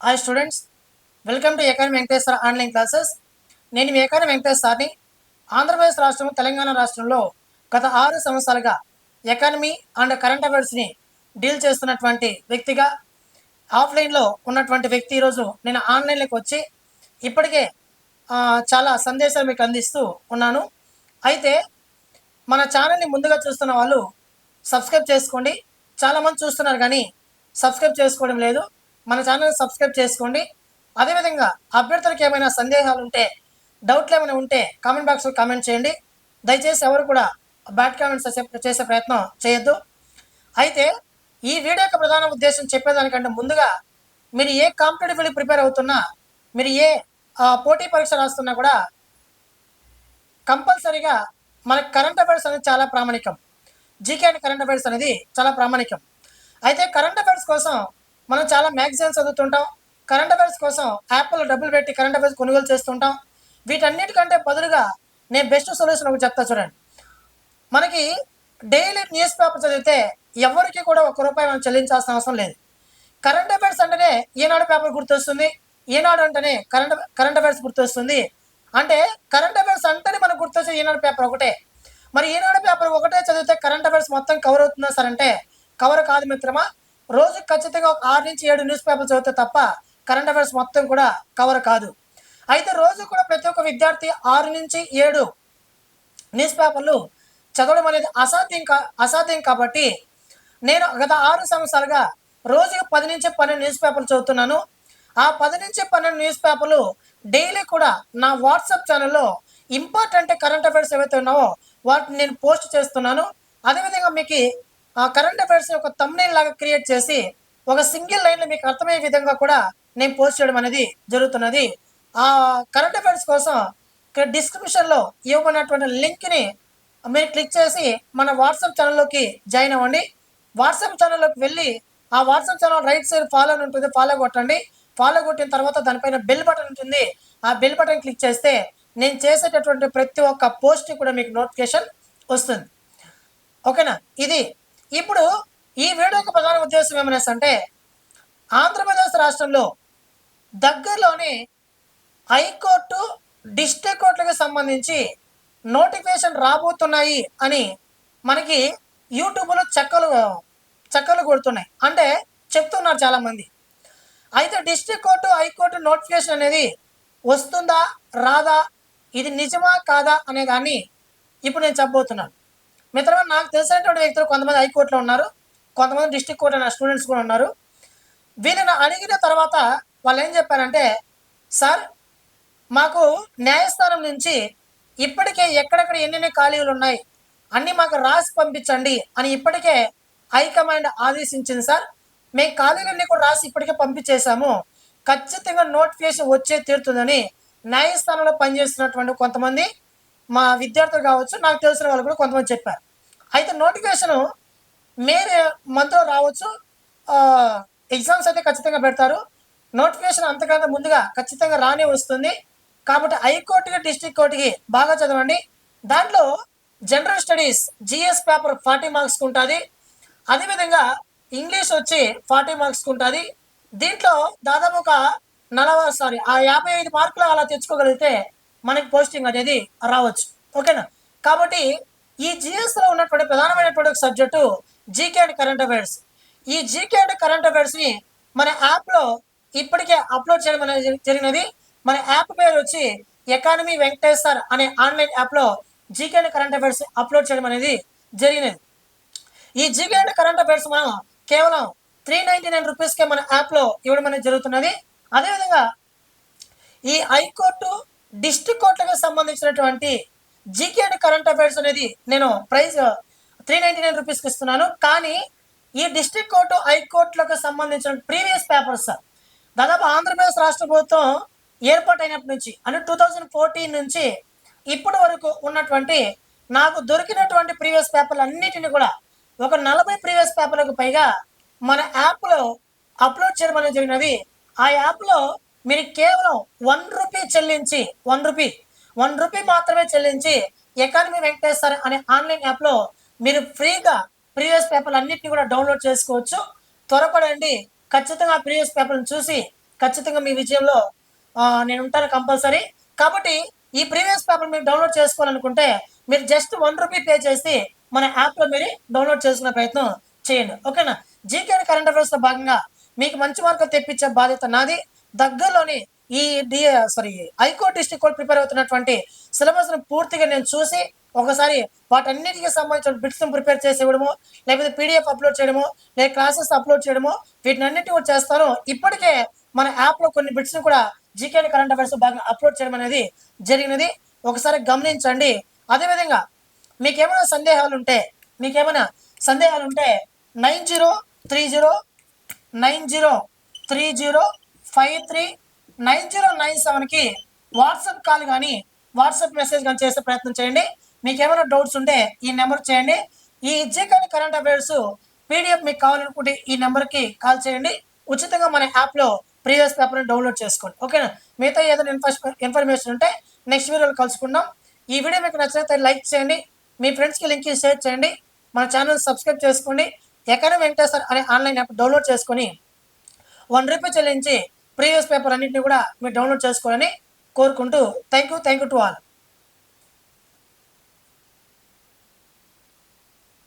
Hi students, welcome to economy Venkateswara online classes. నేను మీ economy వెంకటేశ్వర్ని. Andhra Pradesh రాష్ట్రం, తెలంగాణ రాష్ట్రంలో గత 6 సంవత్సరాలుగా ఎకానమీ అండ్ కరెంట్ అఫైర్స్ని డీల్ చేస్తున్నటువంటి వ్యక్తిగా, ఆఫ్లైన్లో ఉన్నటువంటి వ్యక్తి ఈరోజు నేను ఆన్లైన్లోకి వచ్చి ఇప్పటికే చాలా సందేశాలు మీకు అందిస్తూ ఉన్నాను. అయితే మన ఛానల్ని ముందుగా చూస్తున్న వాళ్ళు సబ్స్క్రైబ్ చేసుకోండి. చాలామంది చూస్తున్నారు కానీ సబ్స్క్రైబ్ చేసుకోవడం లేదు. మన ఛానల్ సబ్స్క్రైబ్ చేసుకోండి. అదేవిధంగా అభ్యర్థులకు ఏమైనా సందేహాలు ఉంటే, డౌట్లు ఏమైనా ఉంటే కామెంట్ బాక్స్లో కామెంట్ చేయండి. దయచేసి ఎవరు కూడా బ్యాడ్ కామెంట్స్ చేసే ప్రయత్నం చేయొద్దు. అయితే ఈ వీడియో యొక్క ప్రధాన ఉద్దేశం చెప్పేదానికంటే ముందుగా, మీరు ఏ కాంపిటేటివ్లీ ప్రిపేర్ అవుతున్నా, మీరు ఏ పోటీ పరీక్ష రాస్తున్నా కూడా కంపల్సరీగా మనకు కరెంట్ అఫైర్స్ అనేది చాలా ప్రామాణికం. జీకే అండ్ కరెంట్ అఫైర్స్ అనేది చాలా ప్రామాణికం. అయితే కరెంట్ అఫైర్స్ కోసం మనం చాలా మ్యాగజైన్స్ చదువుతుంటాం. కరెంట్ అఫైర్స్ కోసం యాప్లో డబ్బులు పెట్టి కరెంట్ అఫైర్స్ కొనుగోలు చేస్తుంటాం. వీటన్నిటికంటే బదులుగా నేను బెస్ట్ సొల్యూషన్ ఒకటి చెప్తా చూడండి. మనకి డైలీ న్యూస్ పేపర్ చదివితే ఎవరికి కూడా ₹1 మనం చెల్లించాల్సిన అవసరం లేదు. కరెంట్ అఫైర్స్ అంటేనే ఈనాడు పేపర్ గుర్తొస్తుంది. ఈనాడు అంటేనే కరెంట్ అఫైర్స్ గుర్తొస్తుంది. అంటే కరెంట్ అఫైర్స్ అంటేనే మనకు గుర్తొచ్చే ఈనాడు పేపర్ ఒకటే. మరి ఈనాడు పేపర్ ఒకటే చదివితే కరెంట్ అఫైర్స్ మొత్తం కవర్ అవుతుందా సార్ అంటే కవర్ కాదు మిత్రమా. రోజుకి ఖచ్చితంగా ఒక 6 నుంచి 7 న్యూస్ పేపర్లు చదివితే తప్ప కరెంట్ అఫైర్స్ మొత్తం కూడా కవర్ కాదు. అయితే రోజు కూడా ప్రతి ఒక్క విద్యార్థి 6 నుంచి 7 న్యూస్ పేపర్లు చదవడం అనేది అసాధ్యం కాబట్టి నేను గత 6 సంవత్సరాలుగా రోజుకి 10 నుంచి 12 న్యూస్ పేపర్లు చదువుతున్నాను. ఆ 10 నుంచి 12 న్యూస్ పేపర్లు డైలీ కూడా నా వాట్సాప్ ఛానల్లో ఇంపార్టెంట్ కరెంట్ అఫైర్స్ ఏవైతే ఉన్నావో వాటిని నేను పోస్ట్ చేస్తున్నాను. అదేవిధంగా మీకు ఆ కరెంట్ అఫైర్స్ ఒక థంబ్నెయిల్ లాగా క్రియేట్ చేసి ఒక సింగిల్ లైన్లో మీకు అర్థమయ్యే విధంగా కూడా నేను పోస్ట్ చేయడం అనేది జరుగుతున్నది. ఆ కరెంట్ అఫైర్స్ కోసం ఇక్కడ డిస్క్రిప్షన్లో ఇవ్వబడినటువంటి లింక్ని మీరు క్లిక్ చేసి మన వాట్సాప్ ఛానల్లోకి జాయిన్ అవ్వండి. వాట్సాప్ ఛానల్లోకి వెళ్ళి ఆ WhatsApp channel right side follow అని ఉంటుంది, ఫాలో కొట్టండి. ఫాలో కొట్టిన తర్వాత దానిపైన బెల్ బటన్ ఉంటుంది. ఆ బెల్ బటన్ క్లిక్ చేస్తే నేను చేసేటటువంటి ప్రతి ఒక్క పోస్ట్ కూడా మీకు నోటిఫికేషన్ వస్తుంది. ఓకేనా. ఇది ఇప్పుడు ఈ వీడియోకి ప్రధాన ఉద్దేశం ఏమనేసి అంటే, ఆంధ్రప్రదేశ్ రాష్ట్రంలో దగ్గరలోని హైకోర్టు, డిస్ట్రిక్ట్ కోర్టులకు సంబంధించి నోటిఫికేషన్ రాబోతున్నాయి అని మనకి యూట్యూబ్లో చక్కలు కొడుతున్నాయి, అంటే చెప్తున్నారు చాలామంది. అయితే డిస్ట్రిక్ట్ కోర్టు, హైకోర్టు నోటిఫికేషన్ అనేది వస్తుందా రాదా, ఇది నిజమా కాదా అనే దాన్ని ఇప్పుడు నేను చెప్పబోతున్నాను. మిత్రమా, నాకు తెలిసినటువంటి వ్యక్తులు కొంతమంది హైకోర్టులో ఉన్నారు, కొంతమంది డిస్ట్రిక్ట్ కోర్టు అనే స్టూడెంట్స్ కూడా ఉన్నారు. వీళ్ళని అడిగిన తర్వాత వాళ్ళు ఏం చెప్పారంటే, సార్ మాకు న్యాయస్థానం నుంచి ఇప్పటికే ఎక్కడెక్కడ ఎన్నెన్ని ఖాళీలు ఉన్నాయి అన్నీ మాకు రాసి పంపించండి అని ఇప్పటికే హైకమాండ్ ఆదేశించింది సార్. మేము ఖాళీలన్నీ కూడా రాసి ఇప్పటికే పంపించేశాము, ఖచ్చితంగా నోటిఫికేషన్ వచ్చే తీరుతుందని న్యాయస్థానంలో పనిచేస్తున్నటువంటి కొంతమంది మా విద్యార్థులు కావచ్చు, నాకు తెలిసిన వాళ్ళు కూడా కొంతమంది చెప్పారు. అయితే నోటిఫికేషను మే మంత్లో రావచ్చు. ఎగ్జామ్స్ అయితే ఖచ్చితంగా పెడతారు. నోటిఫికేషన్ అంతకంటే ముందుగా ఖచ్చితంగా రానే వస్తుంది. కాబట్టి హైకోర్టుకి, డిస్ట్రిక్ట్ కోర్టుకి బాగా చదవండి. దాంట్లో జనరల్ స్టడీస్ జిఎస్ పేపర్ 40 మార్క్స్కి ఉంటుంది. అదేవిధంగా ఇంగ్లీష్ వచ్చి 40 మార్క్స్కి ఉంటుంది. దీంట్లో దాదాపు ఒక 55 మార్కులు అలా తెచ్చుకోగలిగితే మనకి పోస్టింగ్ అనేది రావచ్చు. ఓకేనా. కాబట్టి ఈ జిఎస్లో ఉన్నటువంటి ప్రధానమైనటువంటి ఒక subject GK and current affairs. ఈ జీకే అండ్ కరెంట్ అఫైర్స్ని మన యాప్లో ఇప్పటికే అప్లోడ్ చేయడం అనేది జరిగినది. మన యాప్ పేరు వచ్చి ఎకానమీ వెంకటేశ్వర్ అనే ఆన్లైన్ యాప్లో GK and current affairs upload చేయడం అనేది జరిగినది. ఈ జీకే అండ్ కరెంట్ అఫైర్స్ మనం కేవలం 399 రూపీస్కే మన యాప్లో ఇవ్వడం అనేది జరుగుతున్నది. అదేవిధంగా ఈ హైకోర్టు, డిస్ట్రిక్ట్ కోర్టులకు సంబంధించినటువంటి జీకే అండ్ కరెంట్ అఫైర్స్ అనేది నేను ప్రైస్ 399 రూపీస్కి ఇస్తున్నాను. కానీ ఈ డిస్ట్రిక్ట్ కోర్టు, హైకోర్టులకు సంబంధించిన ప్రీవియస్ పేపర్స్ దాదాపు ఆంధ్రప్రదేశ్ రాష్ట్ర ప్రభుత్వం ఏర్పాటైనప్పటి నుంచి అంటే 2014 నుంచి ఇప్పటి వరకు ఉన్నటువంటి నాకు దొరికినటువంటి ప్రీవియస్ పేపర్లు అన్నిటిని కూడా ఒక 40 ప్రీవియస్ పేపర్లకు పైగా మన యాప్లో అప్లోడ్ చేయడం అనేది జరిగినది. ఆ యాప్లో మీరు కేవలం ₹1 చెల్లించి, ₹1 మాత్రమే చెల్లించి ఎకానమీ వెంకటేశ్వర్ అనే ఆన్లైన్ యాప్లో మీరు ఫ్రీగా ప్రీవియస్ పేపర్లు అన్నింటినీ కూడా డౌన్లోడ్ చేసుకోవచ్చు. త్వరపడండి, ఖచ్చితంగా ప్రీవియస్ పేపర్లను చూసి ఖచ్చితంగా మీ విజయంలో నేను ఉంటాను కంపల్సరీ. కాబట్టి ఈ ప్రీవియస్ పేపర్ మీరు డౌన్లోడ్ చేసుకోవాలనుకుంటే మీరు జస్ట్ ₹1 పే చేసి మన యాప్లో మీరు డౌన్లోడ్ చేసుకునే ప్రయత్నం చేయండి. ఓకేనా? జీకే అండ్ కరెంట్ అఫైర్స్లో భాగంగా మీకు మంచి మార్కులు తెప్పించే బాధ్యత నాది. దగ్గరలోని ఈ హైకోర్టు డిస్ట్రిక్ట్ కోర్ట్ ప్రిపేర్ అవుతున్నటువంటి సిలబస్ను పూర్తిగా నేను చూసి ఒకసారి వాటన్నిటికి సంబంధించిన బిట్స్ని ప్రిపేర్ చేసి ఇవ్వడము, లేకపోతే పీడిఎఫ్ అప్లోడ్ చేయడము, లేదా క్లాసెస్ అప్లోడ్ చేయడము, వీటినన్నిటి కూడా చేస్తాను. ఇప్పటికే మన యాప్లో కొన్ని బిట్స్ని కూడా జీకే అండ్ కరెంట్ అఫైర్స్ బాగా అప్లోడ్ చేయడం అనేది జరిగినది. ఒకసారి గమనించండి. అదేవిధంగా మీకేమైనా సందేహాలుంటే 9030905397కి వాట్సాప్ కాల్ కానీ వాట్సాప్ మెసేజ్ కానీ చేసే ప్రయత్నం చేయండి. మీకేమైనా డౌట్స్ ఉంటే ఈ నెంబర్ చేయండి. ఈ జీకే కరెంట్ అఫైర్స్ పీడిఎఫ్ మీకు కావాలనుకుంటే ఈ నెంబర్కి కాల్ చేయండి. ఉచితంగా మన యాప్లో ప్రీవియస్ పేపర్ని డౌన్లోడ్ చేసుకోండి. ఓకేనా? మిగతా ఏదైనా ఇన్ఫర్మేషన్ ఉంటే నెక్స్ట్ వీడియోలో కలుసుకుందాం. ఈ వీడియో మీకు నచ్చినట్లయితే లైక్ చేయండి, మీ ఫ్రెండ్స్కి లింక్ షేర్ చేయండి, మన ఛానల్ సబ్స్క్రైబ్ చేసుకోండి. ఎకడమీ వెంకటేశ్వర్ అనే ఆన్లైన్ యాప్ డౌన్లోడ్ చేసుకొని ₹1 చెల్లించి ప్రీవియస్ పేపర్ అన్నింటినీ కూడా మీరు డౌన్లోడ్ చేసుకోవాలని కోరుకుంటూ థ్యాంక్ యూ టు ఆల్.